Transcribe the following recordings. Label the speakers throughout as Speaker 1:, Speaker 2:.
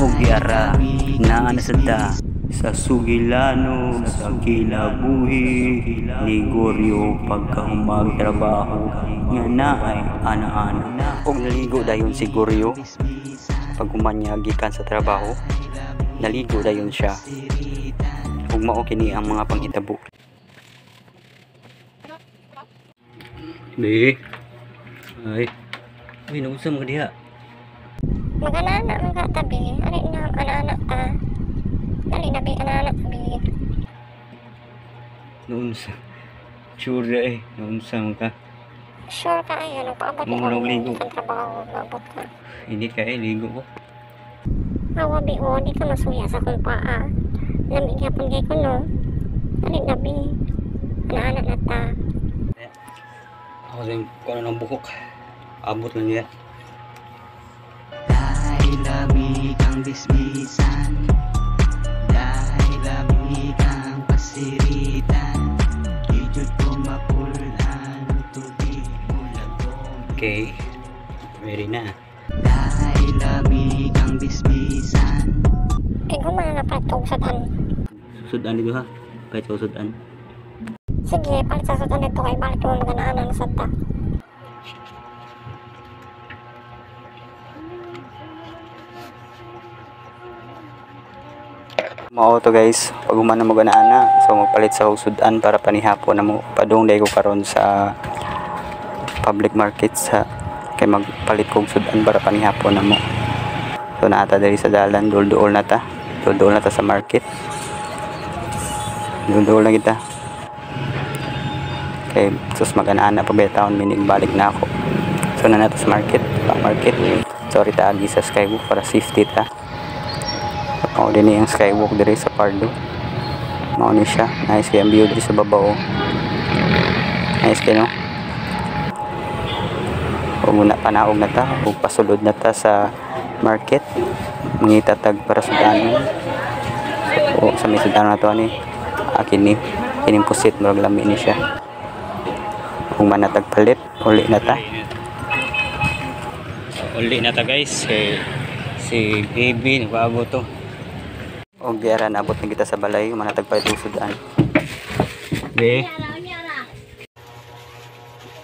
Speaker 1: o biara na nasada sa sugilano sa kilabuhi ni Goryo pagka magtrabaho nga naay ana-ana og naligo dayon si Goryo pag umanyagikan sa trabaho. Naligo dayon siya ug mao kini ang mga panghitabo. Be ay nausa mo diha.
Speaker 2: Mag-anak mga tabi, ali na anak-anak ta. Dali na bi anak-anak tabi.
Speaker 1: Naunsa? Sure naunsa mo ka?
Speaker 2: Sure ka ay ano paabot
Speaker 1: Mo na ligo.
Speaker 2: Ang trabaho paabot ka.
Speaker 1: Hindi ka ligo ko.
Speaker 2: Awa bi o di ka masuya sa kong paa. Lamig yapon kay ko no. Dali na bi. Anak-anak na ta.
Speaker 1: Ako din ko ng buhok. Abot lang niya.
Speaker 3: Dahil lamig ang bisbisan, dahil lamig ang pasiritan, ijud ko mapulan, tubig ulagong.
Speaker 1: Okay, ready na.
Speaker 3: Dahil lamig ang bisbisan.
Speaker 2: Kay ko mga napatog sa tan.
Speaker 1: Susudan dito ha. Kahit susudan.
Speaker 2: Sige, palit sa sutan dito kay balik mo mag-anak sa ta.
Speaker 1: Mao to guys, pag human na mo ganaana, so magpalit sa sudan para panihapon na mo padungday ko karon sa public market sa kay magpalit kog sudan para panihapon na mo. So naata diri sa dalan, dulduol na ta sa market. Dulduol na kita. Okay, sus mag-ana pa betawon minig balik na ako. So na nato sa market. Sorry ta agi sa skywalk para safety ta. Mao din yung skywalk diri sa Pardo. Mao ni siya. Nice kay ang view diri sa babaw. Nice kay no. O muna panaog na ta ug pasulod na ta sa market. Mangita tag para sudanon. O sa may sudanon na to ani. Kini pusit murag lami ni siya. Kung manatag palit, uli na ta. Uli na ta guys. Si baby nagbago to. O biara naabot na kita sa balay, manatag palit yung sudan. Be.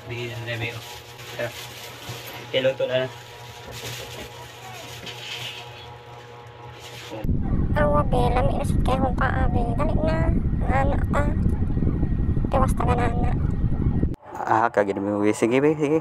Speaker 1: Be, be. Hello to na.
Speaker 2: Awa be, lamig na sa kay kong paa be. Dali na, anak ta. Tewas ta ka na anak.
Speaker 1: Kagid mo. Sige be, sige.